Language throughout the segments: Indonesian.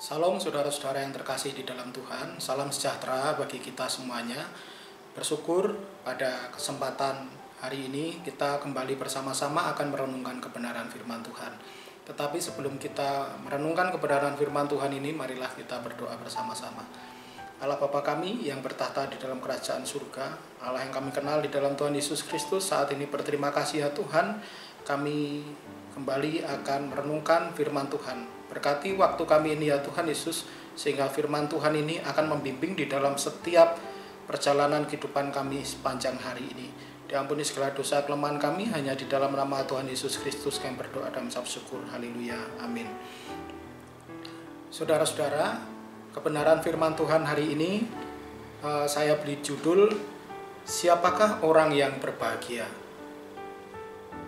Salam saudara-saudara yang terkasih di dalam Tuhan, salam sejahtera bagi kita semuanya. Bersyukur pada kesempatan hari ini kita kembali bersama-sama akan merenungkan kebenaran firman Tuhan. Tetapi sebelum kita merenungkan kebenaran firman Tuhan ini, marilah kita berdoa bersama-sama. Allah Bapa kami yang bertahta di dalam kerajaan surga, Allah yang kami kenal di dalam Tuhan Yesus Kristus, saat ini berterima kasih ya Tuhan, kami kembali akan merenungkan firman Tuhan. Berkati waktu kami ini ya Tuhan Yesus, sehingga firman Tuhan ini akan membimbing di dalam setiap perjalanan kehidupan kami sepanjang hari ini. Diampuni segala dosa kelemahan kami, hanya di dalam nama Tuhan Yesus Kristus kami berdoa dan mengucap syukur. Haleluya, amin. Saudara-saudara, kebenaran firman Tuhan hari ini saya beri judul, siapakah orang yang berbahagia?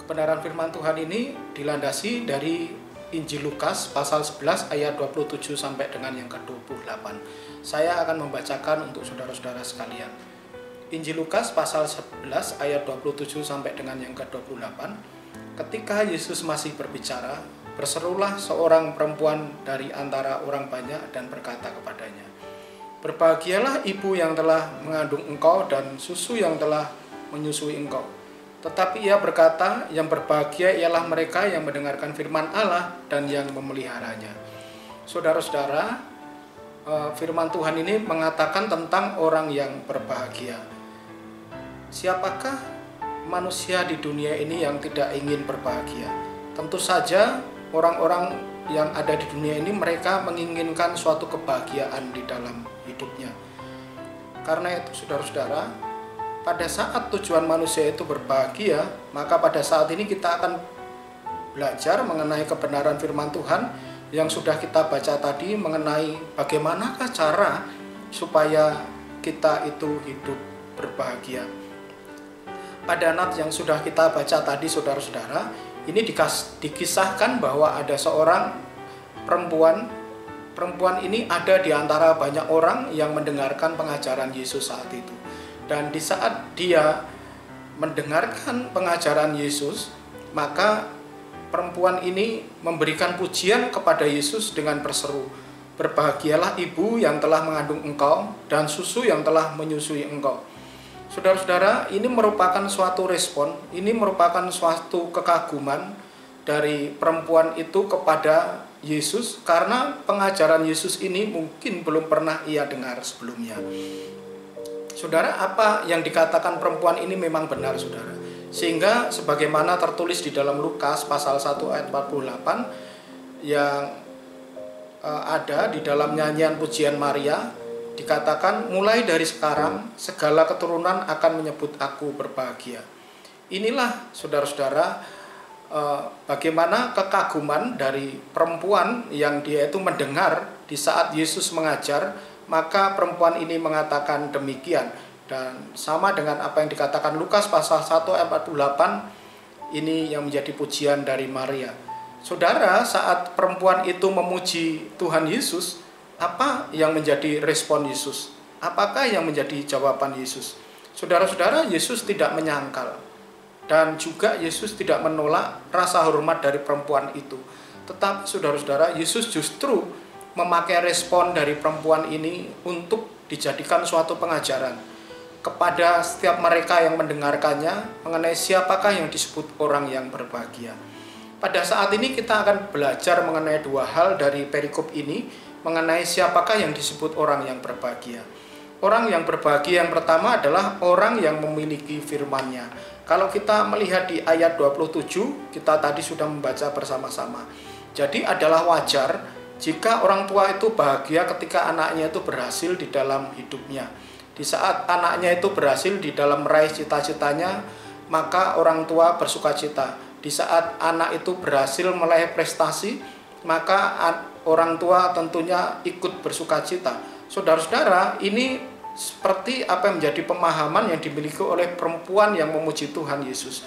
Kebenaran firman Tuhan ini dilandasi dari Injil Lukas pasal 11 ayat 27 sampai dengan yang ke-28. Saya akan membacakan untuk saudara-saudara sekalian. Injil Lukas pasal 11 ayat 27 sampai dengan yang ke-28. Ketika Yesus masih berbicara, berserulah seorang perempuan dari antara orang banyak dan berkata kepadanya, "Berbahagialah ibu yang telah mengandung engkau dan susu yang telah menyusui engkau." Tetapi ia berkata, yang berbahagia ialah mereka yang mendengarkan firman Allah dan yang memeliharanya. Saudara-saudara, firman Tuhan ini mengatakan tentang orang yang berbahagia. Siapakah manusia di dunia ini yang tidak ingin berbahagia? Tentu saja orang-orang yang ada di dunia ini, mereka menginginkan suatu kebahagiaan di dalam hidupnya. Karena itu saudara-saudara, pada saat tujuan manusia itu berbahagia, maka pada saat ini kita akan belajar mengenai kebenaran firman Tuhan yang sudah kita baca tadi, mengenai bagaimanakah cara supaya kita itu hidup berbahagia. Pada nat yang sudah kita baca tadi saudara-saudara, ini dikisahkan bahwa ada seorang perempuan ini ada di antara banyak orang yang mendengarkan pengajaran Yesus saat itu. Dan di saat dia mendengarkan pengajaran Yesus, maka perempuan ini memberikan pujian kepada Yesus dengan berseru, "Berbahagialah ibu yang telah mengandung engkau dan susu yang telah menyusui engkau." Saudara-saudara, ini merupakan suatu respon, ini merupakan suatu kekaguman dari perempuan itu kepada Yesus, karena pengajaran Yesus ini mungkin belum pernah ia dengar sebelumnya. Saudara, apa yang dikatakan perempuan ini memang benar, saudara. Sehingga sebagaimana tertulis di dalam Lukas pasal 1 ayat 48 yang ada di dalam nyanyian pujian Maria, dikatakan, "Mulai dari sekarang segala keturunan akan menyebut aku berbahagia." Inilah saudara-saudara bagaimana kekaguman dari perempuan yang dia itu mendengar di saat Yesus mengajar. Maka perempuan ini mengatakan demikian, dan sama dengan apa yang dikatakan Lukas pasal 1 ayat 48, ini yang menjadi pujian dari Maria. Saudara, saat perempuan itu memuji Tuhan Yesus, apa yang menjadi respon Yesus? Apakah yang menjadi jawaban Yesus? Saudara-saudara, Yesus tidak menyangkal, dan juga Yesus tidak menolak rasa hormat dari perempuan itu. Tetapi saudara-saudara, Yesus justru memakai respon dari perempuan ini untuk dijadikan suatu pengajaran kepada setiap mereka yang mendengarkannya mengenai siapakah yang disebut orang yang berbahagia. Pada saat ini kita akan belajar mengenai dua hal dari perikop ini, mengenai siapakah yang disebut orang yang berbahagia. Orang yang berbahagia yang pertama adalah orang yang memiliki firman-Nya. Kalau kita melihat di ayat 27, kita tadi sudah membaca bersama-sama. Jadi adalah wajar jika orang tua itu bahagia ketika anaknya itu berhasil di dalam hidupnya. Di saat anaknya itu berhasil di dalam meraih cita-citanya, maka orang tua bersukacita. Di saat anak itu berhasil meraih prestasi, maka orang tua tentunya ikut bersukacita. Saudara-saudara, ini seperti apa yang menjadi pemahaman yang dimiliki oleh perempuan yang memuji Tuhan Yesus.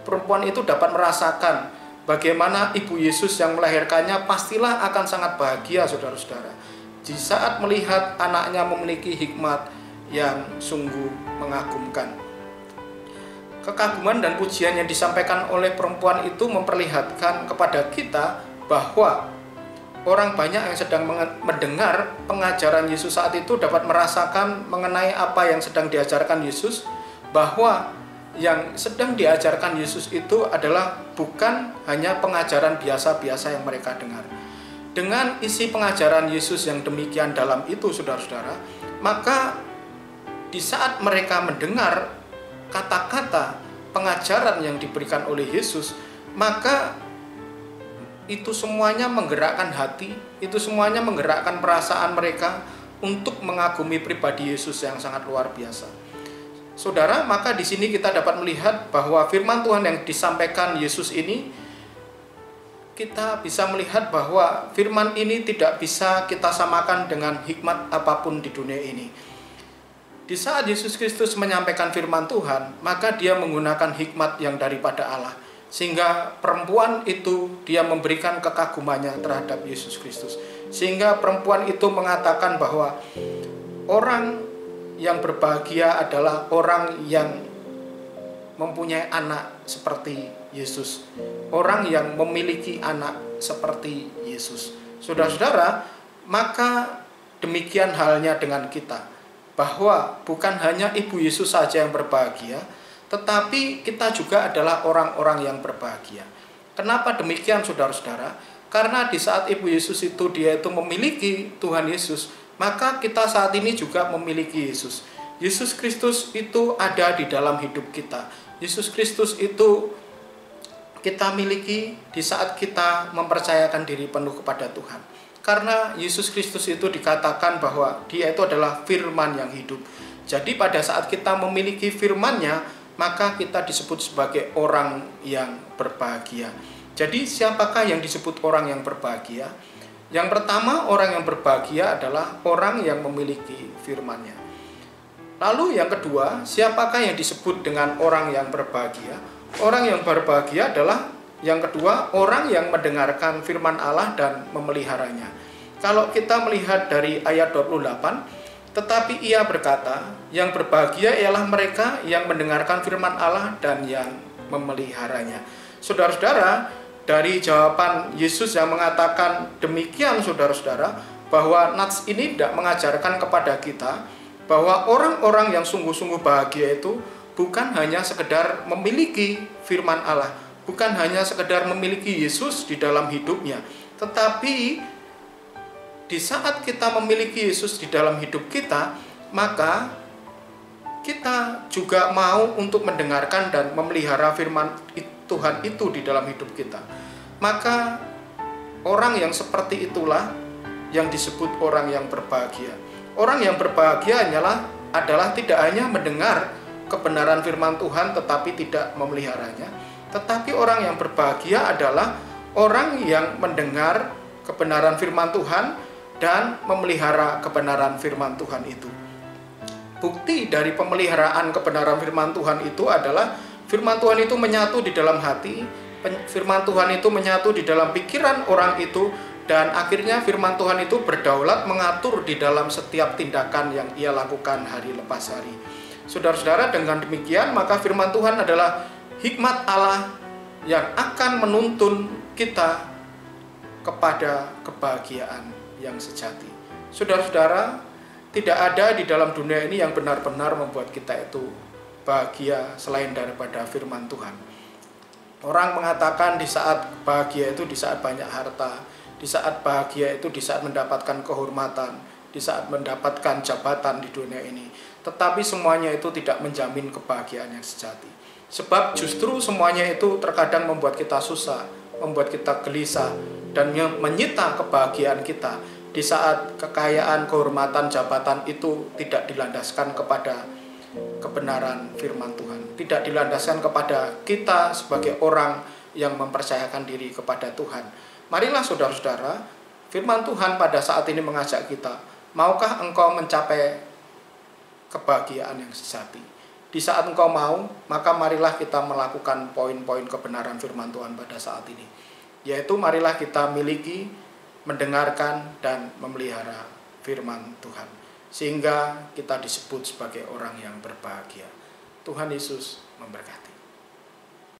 Perempuan itu dapat merasakan bagaimana ibu Yesus yang melahirkannya pastilah akan sangat bahagia, saudara-saudara. Di saat melihat anaknya memiliki hikmat yang sungguh mengagumkan. Kekaguman dan pujian yang disampaikan oleh perempuan itu memperlihatkan kepada kita bahwa orang banyak yang sedang mendengar pengajaran Yesus saat itu dapat merasakan mengenai apa yang sedang diajarkan Yesus, bahwa yang sedang diajarkan Yesus itu adalah bukan hanya pengajaran biasa-biasa yang mereka dengar. Dengan isi pengajaran Yesus yang demikian dalam itu, saudara-saudara, maka di saat mereka mendengar kata-kata pengajaran yang diberikan oleh Yesus, maka itu semuanya menggerakkan hati, itu semuanya menggerakkan perasaan mereka untuk mengagumi pribadi Yesus yang sangat luar biasa. Saudara, maka di sini kita dapat melihat bahwa firman Tuhan yang disampaikan Yesus ini, kita bisa melihat bahwa firman ini tidak bisa kita samakan dengan hikmat apapun di dunia ini. Di saat Yesus Kristus menyampaikan firman Tuhan, maka dia menggunakan hikmat yang daripada Allah. Sehingga perempuan itu dia memberikan kekagumannya terhadap Yesus Kristus. Sehingga perempuan itu mengatakan bahwa orang yang berbahagia adalah orang yang mempunyai anak seperti Yesus. Orang yang memiliki anak seperti Yesus. Saudara-saudara, maka demikian halnya dengan kita. Bahwa bukan hanya Ibu Yesus saja yang berbahagia, tetapi kita juga adalah orang-orang yang berbahagia. Kenapa demikian, saudara-saudara? Karena di saat Ibu Yesus itu dia itu memiliki Tuhan Yesus, maka kita saat ini juga memiliki Yesus. Yesus Kristus itu ada di dalam hidup kita. Yesus Kristus itu kita miliki di saat kita mempercayakan diri penuh kepada Tuhan. Karena Yesus Kristus itu dikatakan bahwa dia itu adalah firman yang hidup. Jadi pada saat kita memiliki firman-Nya, maka kita disebut sebagai orang yang berbahagia. Jadi siapakah yang disebut orang yang berbahagia? Yang pertama, orang yang berbahagia adalah orang yang memiliki firman-Nya. Lalu yang kedua, siapakah yang disebut dengan orang yang berbahagia? Orang yang berbahagia adalah yang kedua, orang yang mendengarkan firman Allah dan memeliharanya. Kalau kita melihat dari ayat 28, tetapi ia berkata, yang berbahagia ialah mereka yang mendengarkan firman Allah dan yang memeliharanya. Saudara-saudara, dari jawaban Yesus yang mengatakan demikian, saudara-saudara, bahwa nats ini tidak mengajarkan kepada kita bahwa orang-orang yang sungguh-sungguh bahagia itu bukan hanya sekedar memiliki firman Allah, bukan hanya sekedar memiliki Yesus di dalam hidupnya, tetapi di saat kita memiliki Yesus di dalam hidup kita, maka kita juga mau untuk mendengarkan dan memelihara firman Tuhan itu di dalam hidup kita. Maka orang yang seperti itulah yang disebut orang yang berbahagia. Orang yang berbahagia adalah tidak hanya mendengar kebenaran firman Tuhan tetapi tidak memeliharanya. Tetapi orang yang berbahagia adalah orang yang mendengar kebenaran firman Tuhan dan memelihara kebenaran firman Tuhan itu. Bukti dari pemeliharaan kebenaran firman Tuhan itu adalah firman Tuhan itu menyatu di dalam hati, firman Tuhan itu menyatu di dalam pikiran orang itu, dan akhirnya firman Tuhan itu berdaulat mengatur di dalam setiap tindakan yang ia lakukan hari lepas hari. Saudara-saudara, dengan demikian maka firman Tuhan adalah hikmat Allah yang akan menuntun kita kepada kebahagiaan yang sejati. Saudara-saudara, tidak ada di dalam dunia ini yang benar-benar membuat kita itu bahagia selain daripada firman Tuhan. Orang mengatakan di saat bahagia itu di saat banyak harta, di saat bahagia itu di saat mendapatkan kehormatan, di saat mendapatkan jabatan di dunia ini. Tetapi semuanya itu tidak menjamin kebahagiaan yang sejati. Sebab justru semuanya itu terkadang membuat kita susah, membuat kita gelisah, dan menyita kebahagiaan kita di saat kekayaan, kehormatan, jabatan itu tidak dilandaskan kepada kebenaran firman Tuhan, tidak dilandaskan kepada kita sebagai orang yang mempercayakan diri kepada Tuhan. Marilah saudara-saudara, firman Tuhan pada saat ini mengajak kita, maukah engkau mencapai kebahagiaan yang sejati? Di saat engkau mau, maka marilah kita melakukan poin-poin kebenaran firman Tuhan pada saat ini, yaitu marilah kita miliki, mendengarkan, dan memelihara firman Tuhan, sehingga kita disebut sebagai orang yang berbahagia. Tuhan Yesus memberkati.